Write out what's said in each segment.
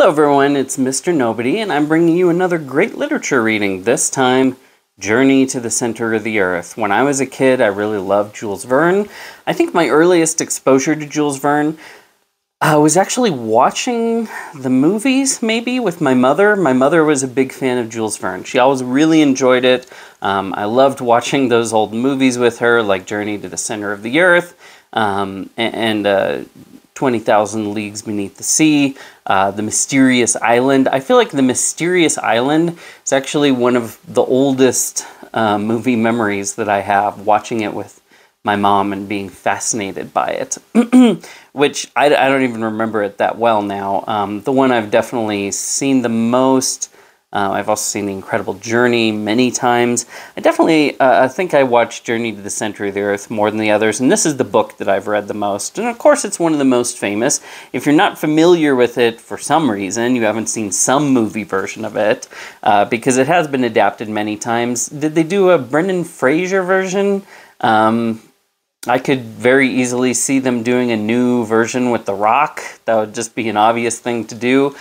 Hello everyone, it's Mr. Nobody, and I'm bringing you another great literature reading, this time, Journey to the Center of the Earth. When I was a kid, I really loved Jules Verne. I think my earliest exposure to Jules Verne was actually watching the movies, maybe, with my mother. My mother was a big fan of Jules Verne. She always really enjoyed it. I loved watching those old movies with her, like Journey to the Center of the Earth, and 20,000 Leagues Beneath the Sea, The Mysterious Island. I feel like The Mysterious Island is actually one of the oldest movie memories that I have, watching it with my mom and being fascinated by it, which I don't even remember it that well now. The one I've definitely seen the most, I've also seen The Incredible Journey many times. I definitely think I watched Journey to the Center of the Earth more than the others, and this is the book that I've read the most. And of course, it's one of the most famous. If you're not familiar with it for some reason, you haven't seen some movie version of it, because it has been adapted many times. Did they do a Brendan Fraser version? I could very easily see them doing a new version with The Rock. That would just be an obvious thing to do.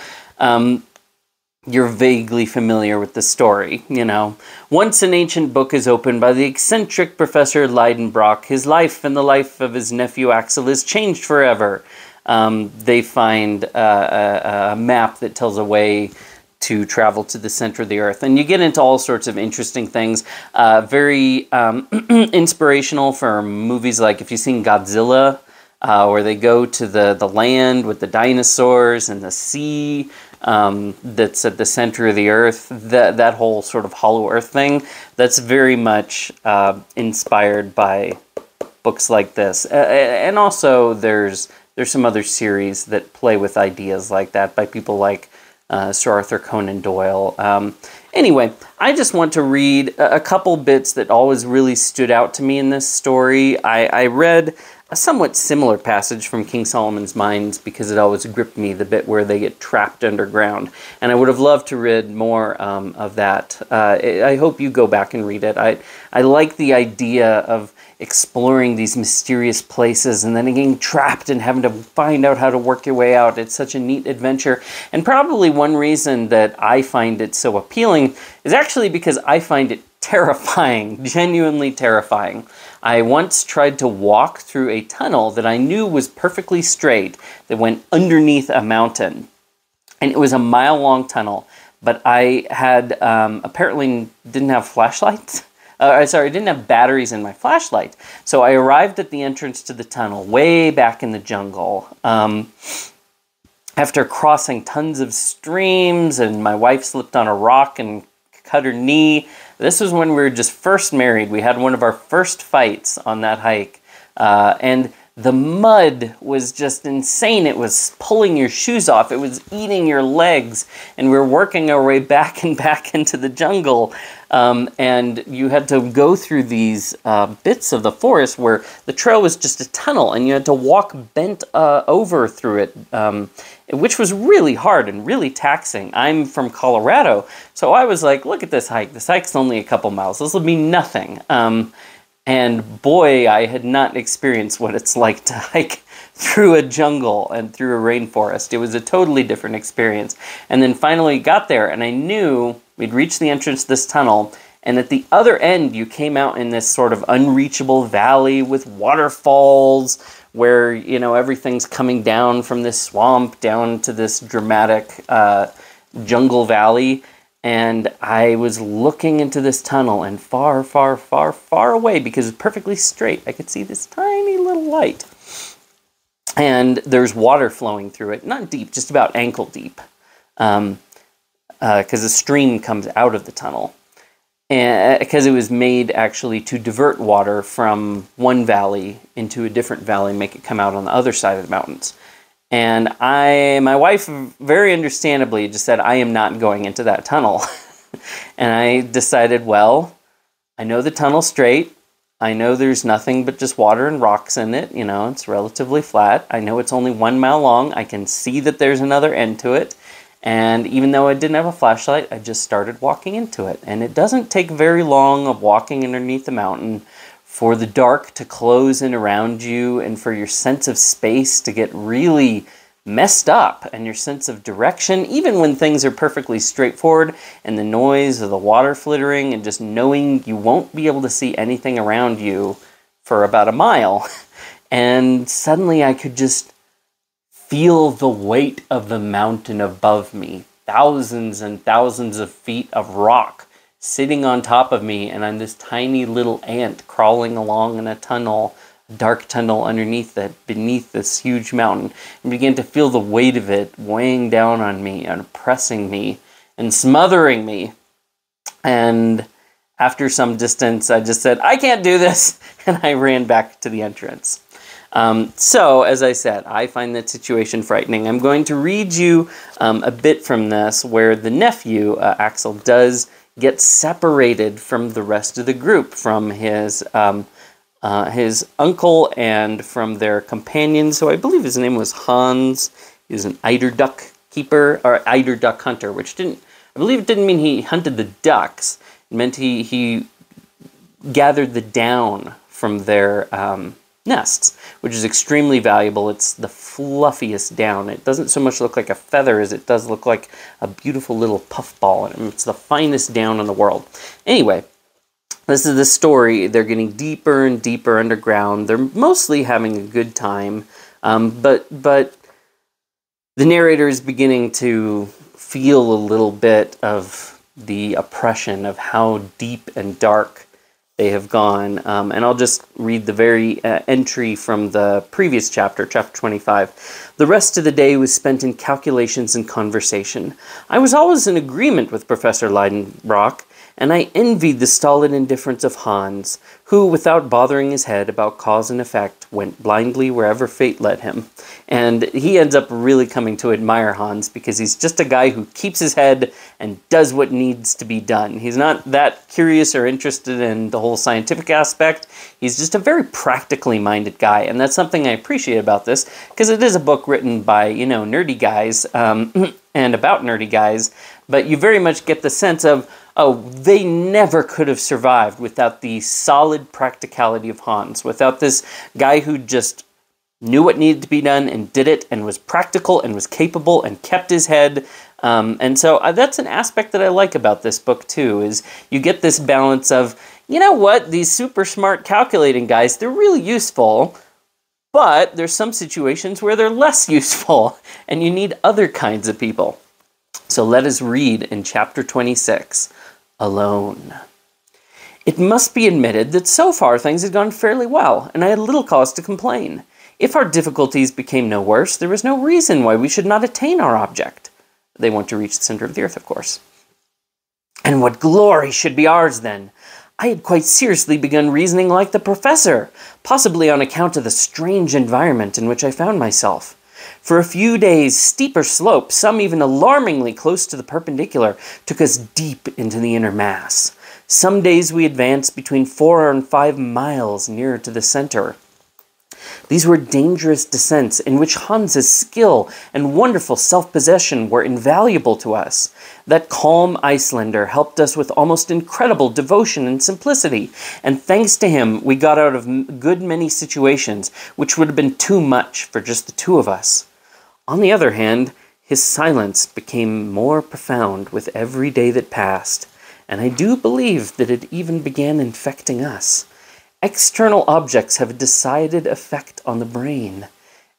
You're vaguely familiar with the story, you know. Once an ancient book is opened by the eccentric Professor Leidenbrock, his life and the life of his nephew Axel is changed forever. They find a map that tells a way to travel to the center of the earth. And you get into all sorts of interesting things. Very inspirational for movies like, if you've seen Godzilla, where they go to the land with the dinosaurs and the sea, that's at the center of the earth, that whole sort of hollow earth thing, that's very much inspired by books like this. And also there's some other series that play with ideas like that by people like Sir Arthur Conan Doyle. Anyway, I just want to read a couple bits that always really stood out to me in this story. I read a somewhat similar passage from King Solomon's Mines because it always gripped me, the bit where they get trapped underground. And I would have loved to read more of that. I hope you go back and read it. I like the idea of exploring these mysterious places and then getting trapped and having to find out how to work your way out. It's such a neat adventure. And probably one reason that I find it so appealing is actually because I find it terrifying, genuinely terrifying. I once tried to walk through a tunnel that I knew was perfectly straight that went underneath a mountain. And it was a mile-long tunnel, but I had apparently didn't have flashlights. Sorry, I didn't have batteries in my flashlight. So I arrived at the entrance to the tunnel way back in the jungle. After crossing tons of streams, and my wife slipped on a rock and cut her knee. This was when we were just first married. We had one of our first fights on that hike. And the mud was just insane. It was pulling your shoes off. It was eating your legs. And we were working our way back and back into the jungle. And you had to go through these bits of the forest where the trail was just a tunnel. And you had to walk bent over through it, which was really hard and really taxing. I'm from Colorado, so I was like, look at this hike. This hike's only a couple miles. This will be nothing. And boy, I had not experienced what it's like to hike through a jungle and through a rainforest. It was a totally different experience. And then finally got there, and I knew we'd reached the entrance to this tunnel, and at the other end, you came out in this sort of unreachable valley with waterfalls where, you know, everything's coming down from this swamp down to this dramatic jungle valley. And I was looking into this tunnel, and far, far, far, far away, because it's perfectly straight, I could see this tiny little light. And there's water flowing through it, not deep, just about ankle deep, because a stream comes out of the tunnel. And because it was made actually to divert water from one valley into a different valley, make it come out on the other side of the mountains. And my wife very understandably just said, I am not going into that tunnel. And I decided, well, I know the tunnel's straight. I know there's nothing but just water and rocks in it. You know, it's relatively flat. I know it's only 1 mile long. I can see that there's another end to it. And even though I didn't have a flashlight, I just started walking into it. And it doesn't take very long of walking underneath the mountain for the dark to close in around you and for your sense of space to get really messed up, and your sense of direction, even when things are perfectly straightforward, and the noise of the water flittering, and just knowing you won't be able to see anything around you for about a mile. And suddenly I could just feel the weight of the mountain above me, thousands and thousands of feet of rock sitting on top of me, and I'm this tiny little ant crawling along in a tunnel, a dark tunnel underneath it, beneath this huge mountain, and began to feel the weight of it weighing down on me and oppressing me and smothering me. And after some distance, I just said, I can't do this, and I ran back to the entrance. So, as I said, I find that situation frightening. I'm going to read you a bit from this where the nephew, Axel, does get separated from the rest of the group, from his uncle and from their companions. So I believe his name was Hans. He was an eider duck keeper, or eider duck hunter, which I believe it didn't mean he hunted the ducks. It meant he gathered the down from their nests, which is extremely valuable. It's the fluffiest down. It doesn't so much look like a feather as it does look like a beautiful little puffball, and it's the finest down in the world. Anyway, this is the story. They're getting deeper and deeper underground. They're mostly having a good time, but the narrator is beginning to feel a little bit of the oppression of how deep and dark they have gone. And I'll just read the very entry from the previous chapter, chapter 25. The rest of the day was spent in calculations and conversation. I was always in agreement with Professor Leidenbrock, and I envied the stolid indifference of Hans, who, without bothering his head about cause and effect, went blindly wherever fate led him. And he ends up really coming to admire Hans because he's just a guy who keeps his head and does what needs to be done. He's not that curious or interested in the whole scientific aspect. He's just a very practically minded guy, and that's something I appreciate about this, because it is a book written by, nerdy guys, and about nerdy guys, but you very much get the sense of, oh, they never could have survived without the solid practicality of Hans, without this guy who just knew what needed to be done and did it and was practical and was capable and kept his head. And so that's an aspect that I like about this book too, is you get this balance of, you know what, these super smart calculating guys, they're really useful, but there's some situations where they're less useful and you need other kinds of people. So let us read in chapter 26, Alone. It must be admitted that so far things had gone fairly well, and I had little cause to complain. If our difficulties became no worse, there was no reason why we should not attain our object. They want to reach the center of the earth, of course. And what glory should be ours, then? I had quite seriously begun reasoning like the professor, possibly on account of the strange environment in which I found myself. For a few days, steeper slopes, some even alarmingly close to the perpendicular, took us deep into the inner mass. Some days we advanced between 4 and 5 miles nearer to the center. These were dangerous descents in which Hans's skill and wonderful self-possession were invaluable to us. That calm Icelander helped us with almost incredible devotion and simplicity, and thanks to him we got out of a good many situations which would have been too much for just the two of us. On the other hand, his silence became more profound with every day that passed, and I do believe that it even began infecting us. External objects have a decided effect on the brain.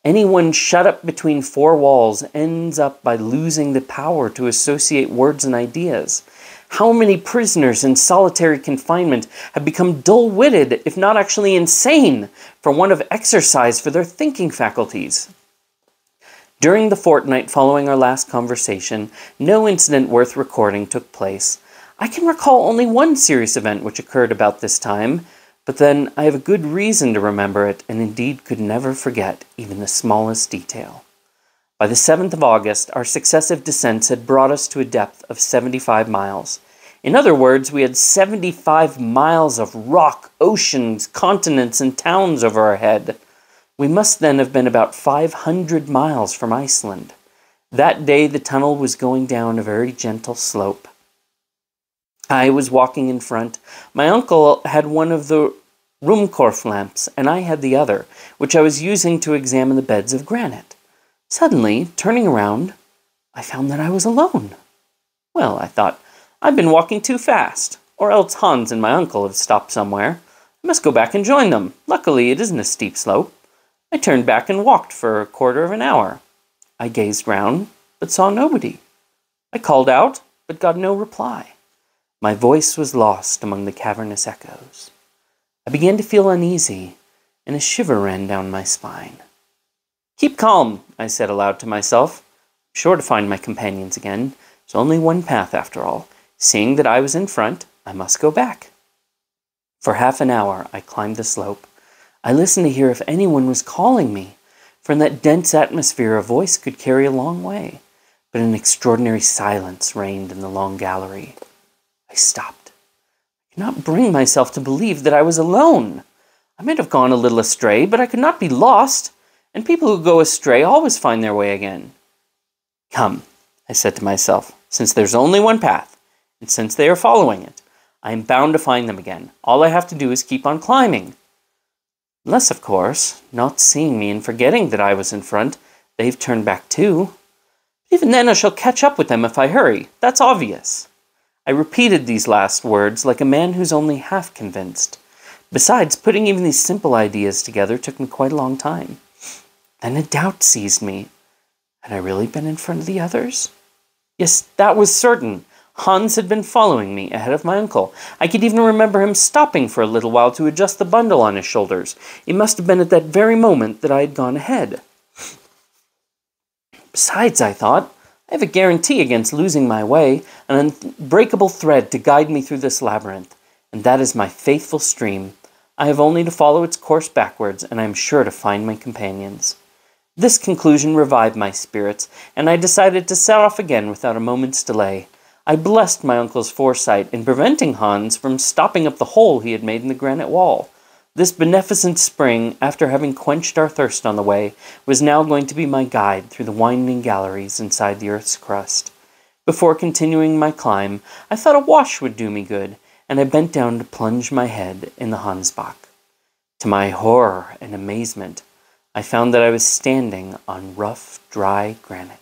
Anyone shut up between 4 walls ends up by losing the power to associate words and ideas. How many prisoners in solitary confinement have become dull-witted, if not actually insane, for want of exercise for their thinking faculties? During the fortnight following our last conversation, no incident worth recording took place. I can recall only one serious event which occurred about this time, but then I have a good reason to remember it, and indeed could never forget even the smallest detail. By the 7th of August, our successive descents had brought us to a depth of 75 miles. In other words, we had 75 miles of rock, oceans, continents, and towns over our head. We must then have been about 500 miles from Iceland. That day the tunnel was going down a very gentle slope. I was walking in front. My uncle had one of the Ruhmkorff lamps, and I had the other, which I was using to examine the beds of granite. Suddenly, turning around, I found that I was alone. Well, I thought, I've been walking too fast, or else Hans and my uncle have stopped somewhere. I must go back and join them. Luckily, it isn't a steep slope. I turned back and walked for a quarter of an hour. I gazed round, but saw nobody. I called out, but got no reply. My voice was lost among the cavernous echoes. I began to feel uneasy, and a shiver ran down my spine. "Keep calm," I said aloud to myself. "I'm sure to find my companions again. There's only one path after all. Seeing that I was in front, I must go back." For half an hour I climbed the slope. I listened to hear if anyone was calling me, for in that dense atmosphere a voice could carry a long way. But an extraordinary silence reigned in the long gallery. I stopped. I could not bring myself to believe that I was alone. I might have gone a little astray, but I could not be lost, and people who go astray always find their way again. "Come," I said to myself, "since there's only one path, and since they are following it, I am bound to find them again. All I have to do is keep on climbing. Unless, of course, not seeing me and forgetting that I was in front, they've turned back too. Even then I shall catch up with them if I hurry. That's obvious." I repeated these last words like a man who's only half convinced. Besides, putting even these simple ideas together took me quite a long time. Then a doubt seized me. Had I really been in front of the others? Yes, that was certain. Hans had been following me ahead of my uncle. I could even remember him stopping for a little while to adjust the bundle on his shoulders. It must have been at that very moment that I had gone ahead. Besides, I thought, I have a guarantee against losing my way, an unbreakable thread to guide me through this labyrinth, and that is my faithful stream. I have only to follow its course backwards, and I am sure to find my companions. This conclusion revived my spirits, and I decided to set off again without a moment's delay. I blessed my uncle's foresight in preventing Hans from stopping up the hole he had made in the granite wall. This beneficent spring, after having quenched our thirst on the way, was now going to be my guide through the winding galleries inside the earth's crust. Before continuing my climb, I thought a wash would do me good, and I bent down to plunge my head in the Hansbach. To my horror and amazement, I found that I was standing on rough, dry granite.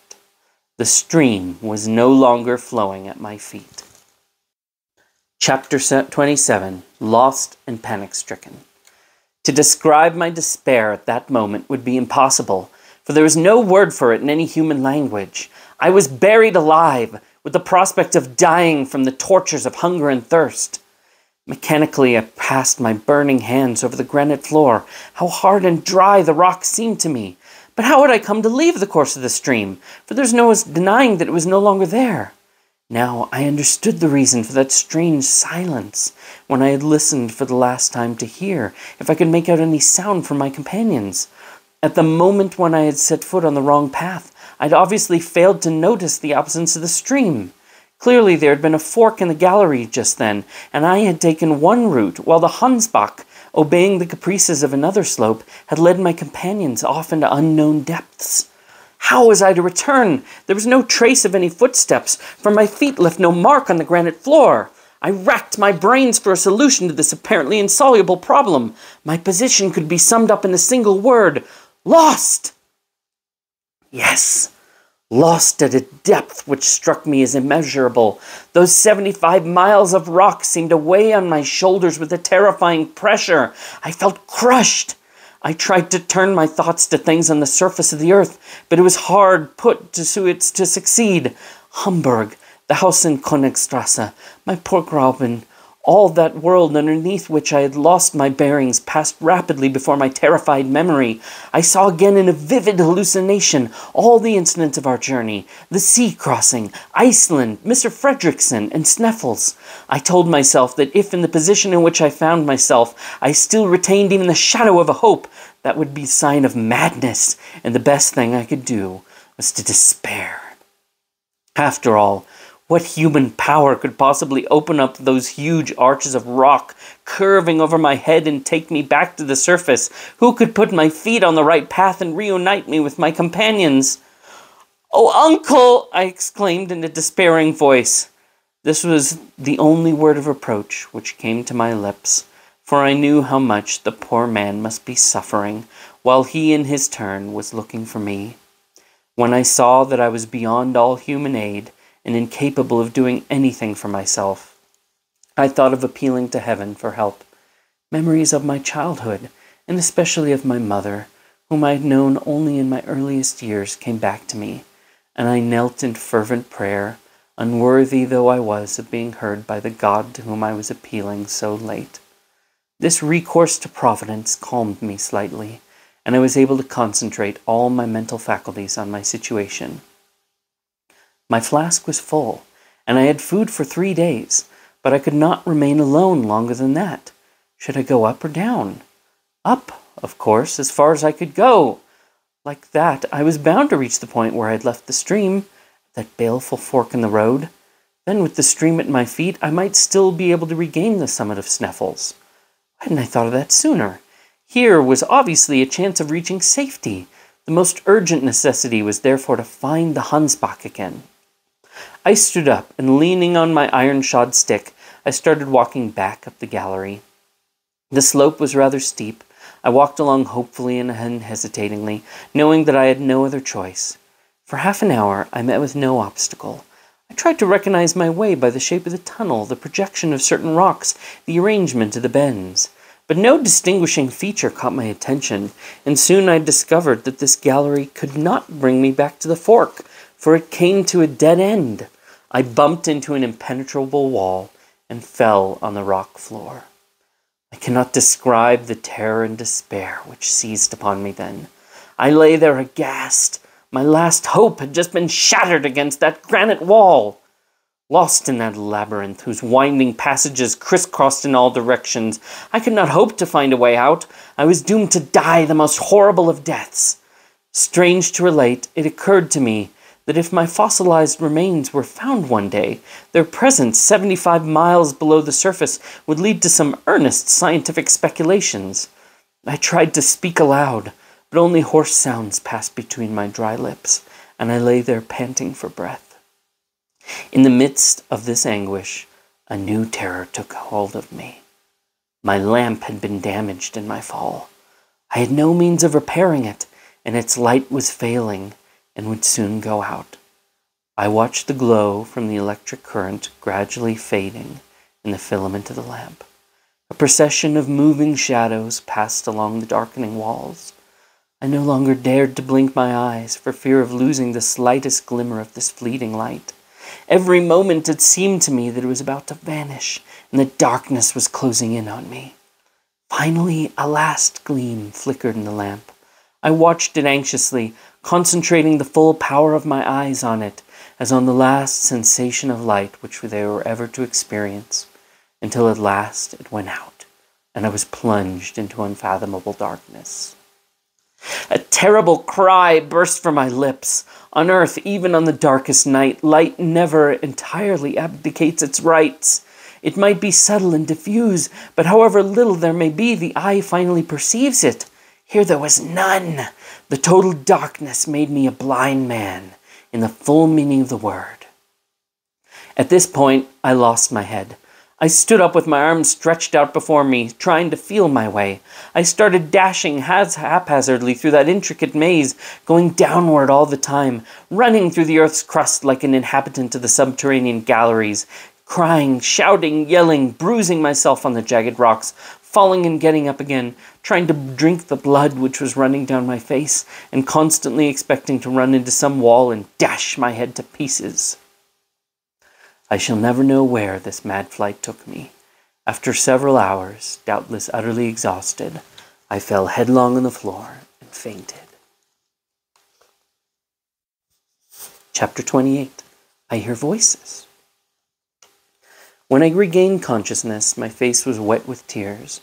The stream was no longer flowing at my feet. Chapter 27, Lost and Panic-Stricken. To describe my despair at that moment would be impossible, for there was no word for it in any human language. I was buried alive, with the prospect of dying from the tortures of hunger and thirst. Mechanically, I passed my burning hands over the granite floor. How hard and dry the rock seemed to me. But how had I come to leave the course of the stream? For there's no denying that it was no longer there. Now I understood the reason for that strange silence, when I had listened for the last time to hear if I could make out any sound from my companions. At the moment when I had set foot on the wrong path, I'd obviously failed to notice the absence of the stream. Clearly there had been a fork in the gallery just then, and I had taken one route, while the Hansbach, obeying the caprices of another slope, had led my companions off into unknown depths. How was I to return? There was no trace of any footsteps, for my feet left no mark on the granite floor. I racked my brains for a solution to this apparently insoluble problem. My position could be summed up in a single word: lost! Yes, lost at a depth which struck me as immeasurable. Those 75 miles of rock seemed to weigh on my shoulders with a terrifying pressure. I felt crushed. I tried to turn my thoughts to things on the surface of the earth, but it was hard put to succeed. Hamburg, the house in Königstrasse, my poor Grauben, all that world underneath which I had lost my bearings passed rapidly before my terrified memory. I saw again in a vivid hallucination all the incidents of our journey: the sea crossing, Iceland, Mr. Fredrickson, and Sneffels. I told myself that if in the position in which I found myself I still retained even the shadow of a hope, that would be a sign of madness, and the best thing I could do was to despair. After all, what human power could possibly open up those huge arches of rock, curving over my head and take me back to the surface? Who could put my feet on the right path and reunite me with my companions? "Oh, Uncle!" I exclaimed in a despairing voice. This was the only word of reproach which came to my lips, for I knew how much the poor man must be suffering, while he in his turn was looking for me. When I saw that I was beyond all human aid and incapable of doing anything for myself, I thought of appealing to heaven for help. Memories of my childhood, and especially of my mother, whom I had known only in my earliest years, came back to me, and I knelt in fervent prayer, unworthy though I was of being heard by the God to whom I was appealing so late. This recourse to Providence calmed me slightly, and I was able to concentrate all my mental faculties on my situation. My flask was full, and I had food for 3 days, but I could not remain alone longer than that. Should I go up or down? Up, of course, as far as I could go. Like that, I was bound to reach the point where I had left the stream, that baleful fork in the road. Then, with the stream at my feet, I might still be able to regain the summit of Sneffels. Why hadn't I thought of that sooner? Here was obviously a chance of reaching safety. The most urgent necessity was therefore to find the Hansbach again. I stood up, and leaning on my iron-shod stick, I started walking back up the gallery. The slope was rather steep. I walked along hopefully and unhesitatingly, knowing that I had no other choice. For half an hour, I met with no obstacle. I tried to recognize my way by the shape of the tunnel, the projection of certain rocks, the arrangement of the bends. But no distinguishing feature caught my attention, and soon I discovered that this gallery could not bring me back to the fork, for it came to a dead end. I bumped into an impenetrable wall and fell on the rock floor. I cannot describe the terror and despair which seized upon me then. I lay there aghast. My last hope had just been shattered against that granite wall. Lost in that labyrinth, whose winding passages crisscrossed in all directions, I could not hope to find a way out. I was doomed to die the most horrible of deaths. Strange to relate, it occurred to me that if my fossilized remains were found one day, their presence 75 miles below the surface would lead to some earnest scientific speculations. I tried to speak aloud, but only hoarse sounds passed between my dry lips, and I lay there panting for breath. In the midst of this anguish, a new terror took hold of me. My lamp had been damaged in my fall. I had no means of repairing it, and its light was failing and would soon go out. I watched the glow from the electric current gradually fading in the filament of the lamp. A procession of moving shadows passed along the darkening walls. I no longer dared to blink my eyes for fear of losing the slightest glimmer of this fleeting light. Every moment it seemed to me that it was about to vanish, and that darkness was closing in on me. Finally, a last gleam flickered in the lamp. I watched it anxiously, concentrating the full power of my eyes on it, as on the last sensation of light which they were ever to experience, until at last it went out, and I was plunged into unfathomable darkness. A terrible cry burst from my lips. On earth, even on the darkest night, light never entirely abdicates its rights. It might be subtle and diffuse, but however little there may be, the eye finally perceives it. Here there was none. The total darkness made me a blind man, in the full meaning of the word. At this point, I lost my head. I stood up with my arms stretched out before me, trying to feel my way. I started dashing haphazardly through that intricate maze, going downward all the time, running through the earth's crust like an inhabitant of the subterranean galleries, crying, shouting, yelling, bruising myself on the jagged rocks, falling and getting up again, trying to drink the blood which was running down my face, and constantly expecting to run into some wall and dash my head to pieces. I shall never know where this mad flight took me. After several hours, doubtless utterly exhausted, I fell headlong on the floor and fainted. Chapter 28. I Hear Voices. When I regained consciousness, my face was wet with tears.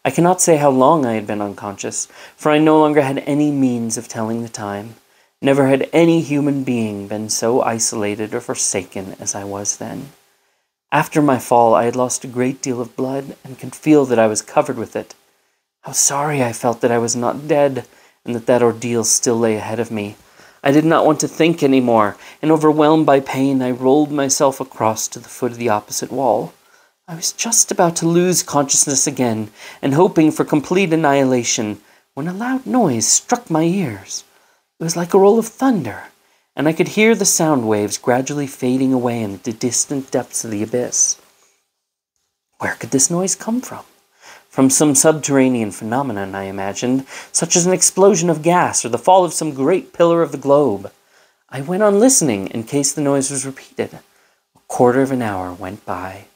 I cannot say how long I had been unconscious, for I no longer had any means of telling the time. Never had any human being been so isolated or forsaken as I was then. After my fall, I had lost a great deal of blood, and could feel that I was covered with it. How sorry I felt that I was not dead, and that ordeal still lay ahead of me. I did not want to think any more, and overwhelmed by pain, I rolled myself across to the foot of the opposite wall. I was just about to lose consciousness again, and hoping for complete annihilation, when a loud noise struck my ears. It was like a roll of thunder. and I could hear the sound waves gradually fading away in the distant depths of the abyss. Where could this noise come from? From some subterranean phenomenon, I imagined, such as an explosion of gas or the fall of some great pillar of the globe. I went on listening in case the noise was repeated. A quarter of an hour went by.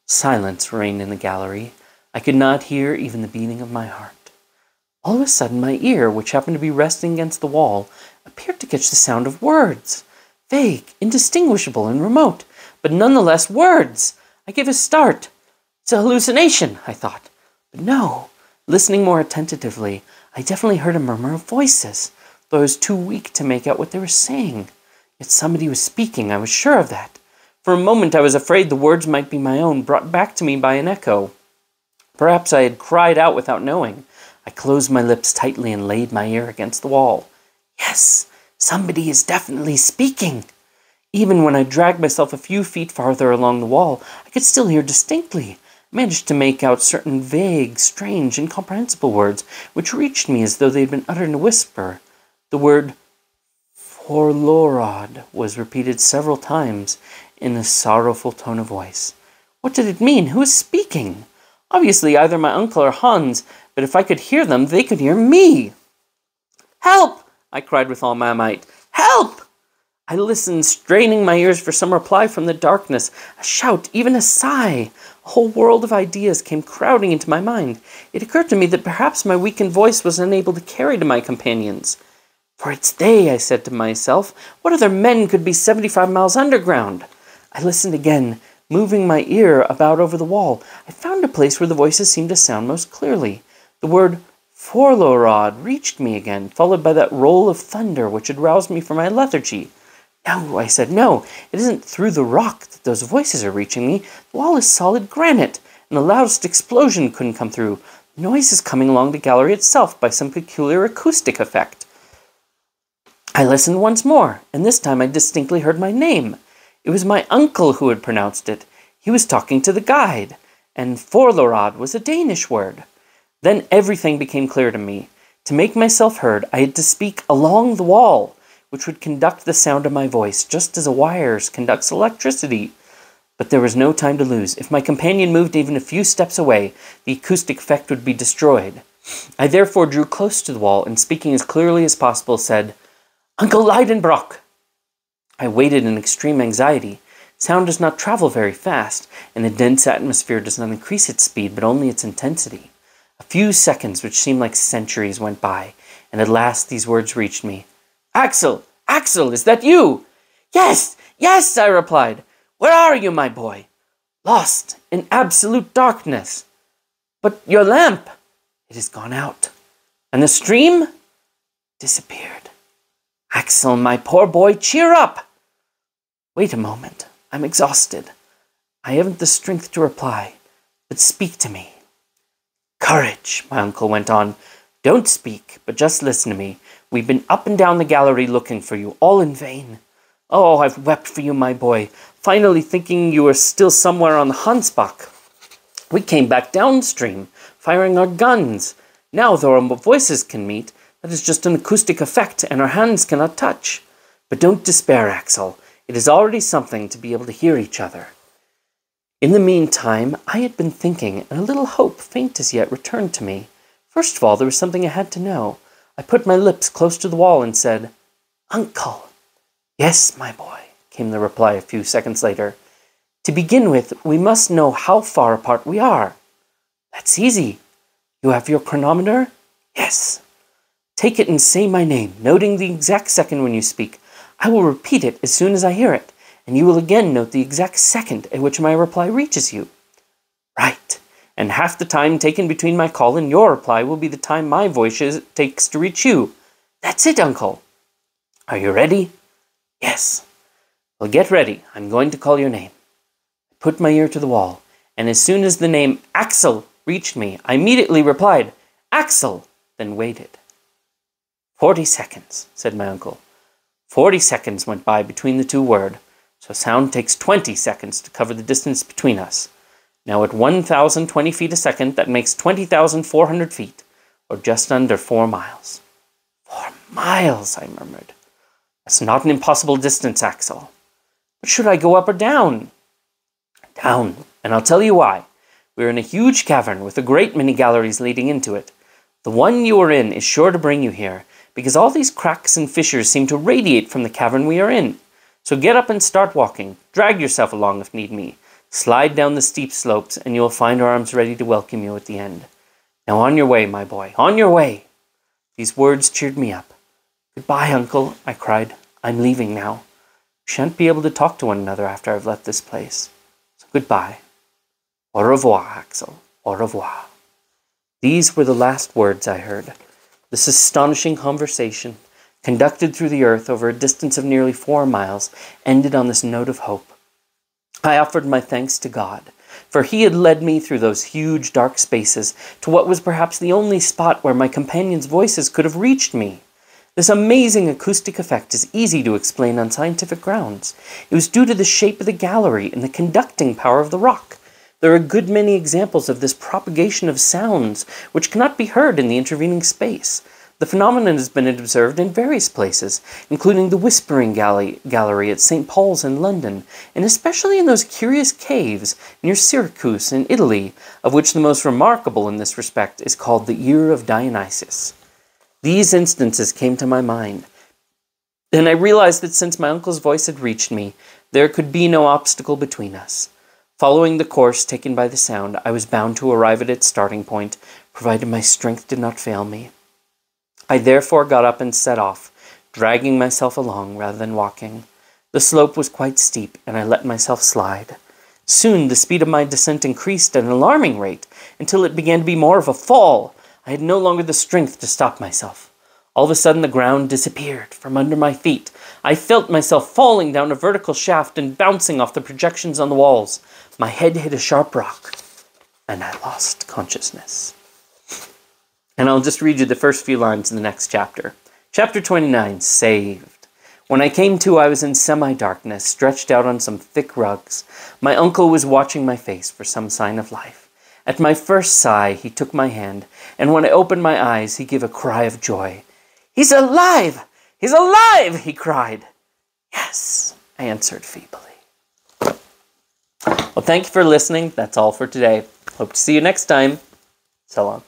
Silence reigned in the gallery. I could not hear even the beating of my heart. All of a sudden, my ear, which happened to be resting against the wall, appeared to catch the sound of words. Vague, indistinguishable, and remote, but nonetheless words. I gave a start. It's a hallucination, I thought. But no, listening more attentively, I definitely heard a murmur of voices, though I was too weak to make out what they were saying. Yet somebody was speaking, I was sure of that. For a moment I was afraid the words might be my own, brought back to me by an echo. Perhaps I had cried out without knowing. I closed my lips tightly and laid my ear against the wall. Yes, somebody is definitely speaking. Even when I dragged myself a few feet farther along the wall, I could still hear distinctly. I managed to make out certain vague, strange, incomprehensible words, which reached me as though they had been uttered in a whisper. The word "forlorad" was repeated several times in a sorrowful tone of voice. What did it mean? Who was speaking? Obviously either my uncle or Hans, but if I could hear them, they could hear me. "Help!" I cried with all my might. "Help!" I listened, straining my ears for some reply from the darkness, a shout, even a sigh. A whole world of ideas came crowding into my mind. It occurred to me that perhaps my weakened voice was unable to carry to my companions. "For it's they," I said to myself. "What other men could be 75 miles underground?" I listened again, moving my ear about over the wall. I found a place where the voices seemed to sound most clearly. The word "forlorad" reached me again, followed by that roll of thunder which had roused me from my lethargy. "No," I said, "no, it isn't through the rock that those voices are reaching me. The wall is solid granite, and the loudest explosion couldn't come through. The noise is coming along the gallery itself by some peculiar acoustic effect." I listened once more, and this time I distinctly heard my name. It was my uncle who had pronounced it. He was talking to the guide, and "forlorad" was a Danish word. Then everything became clear to me. To make myself heard, I had to speak along the wall, which would conduct the sound of my voice, just as a wire conducts electricity. But there was no time to lose. If my companion moved even a few steps away, the acoustic effect would be destroyed. I therefore drew close to the wall, and speaking as clearly as possible, said, "Uncle Leidenbrock." I waited in extreme anxiety. Sound does not travel very fast, and a dense atmosphere does not increase its speed, but only its intensity. A few seconds, which seemed like centuries, went by, and at last these words reached me. "Axel! Axel, is that you?" "Yes, yes," I replied. "Where are you, my boy?" "Lost in absolute darkness." "But your lamp?" "It has gone out." "And the stream?" "Disappeared." "Axel, my poor boy, cheer up!" "Wait a moment. I'm exhausted. I haven't the strength to reply, but speak to me." "Courage," my uncle went on. "Don't speak, but just listen to me. We've been up and down the gallery looking for you, all in vain. Oh, I've wept for you, my boy, finally thinking you were still somewhere on the Hansbach. We came back downstream, firing our guns. Now, though our voices can meet, that is just an acoustic effect, and our hands cannot touch. But don't despair, Axel. It is already something to be able to hear each other." In the meantime, I had been thinking, and a little hope, faint as yet, returned to me. First of all, there was something I had to know. I put my lips close to the wall and said, "Uncle." "Yes, my boy," came the reply a few seconds later. "To begin with, we must know how far apart we are." "That's easy. You have your chronometer?" "Yes." "Take it and say my name, noting the exact second when you speak. I will repeat it as soon as I hear it, and you will again note the exact second at which my reply reaches you." "Right. And half the time taken between my call and your reply will be the time my voice takes to reach you." "That's it, Uncle." "Are you ready?" "Yes." "Well, get ready. I'm going to call your name." I put my ear to the wall, and as soon as the name Axel reached me, I immediately replied, "Axel," then waited. 40 seconds, said my uncle. 40 seconds went by between the two words, so sound takes 20 seconds to cover the distance between us. Now at 1,020 feet a second, that makes 20,400 feet, or just under 4 miles. 4 miles, I murmured. That's not an impossible distance, Axel. But should I go up or down? Down, and I'll tell you why. We're in a huge cavern with a great many galleries leading into it. The one you are in is sure to bring you here, because all these cracks and fissures seem to radiate from the cavern we are in. So get up and start walking. Drag yourself along if need be. Slide down the steep slopes, and you will find our arms ready to welcome you at the end. Now on your way, my boy, on your way. These words cheered me up. Goodbye, Uncle, I cried. I'm leaving now. We shan't be able to talk to one another after I've left this place. So goodbye. Au revoir, Axel. Au revoir. These were the last words I heard. This astonishing conversation, conducted through the earth over a distance of nearly 4 miles, ended on this note of hope. I offered my thanks to God, for he had led me through those huge dark spaces to what was perhaps the only spot where my companions' voices could have reached me. This amazing acoustic effect is easy to explain on scientific grounds. It was due to the shape of the gallery and the conducting power of the rock. There are a good many examples of this propagation of sounds which cannot be heard in the intervening space. The phenomenon has been observed in various places, including the Whispering Gallery at St. Paul's in London, and especially in those curious caves near Syracuse in Italy, of which the most remarkable in this respect is called the Year of Dionysus. These instances came to my mind, and I realized that since my uncle's voice had reached me, there could be no obstacle between us. Following the course taken by the sound, I was bound to arrive at its starting point, provided my strength did not fail me. I therefore got up and set off, dragging myself along rather than walking. The slope was quite steep, and I let myself slide. Soon the speed of my descent increased at an alarming rate, until it began to be more of a fall. I had no longer the strength to stop myself. All of a sudden the ground disappeared from under my feet. I felt myself falling down a vertical shaft and bouncing off the projections on the walls. My head hit a sharp rock, and I lost consciousness. And I'll just read you the first few lines in the next chapter. Chapter 29, Saved. When I came to, I was in semi-darkness, stretched out on some thick rugs. My uncle was watching my face for some sign of life. At my first sigh, he took my hand, and when I opened my eyes, he gave a cry of joy. "He's alive! He's alive!" he cried. "Yes," I answered feebly. Well, thank you for listening. That's all for today. Hope to see you next time. So long.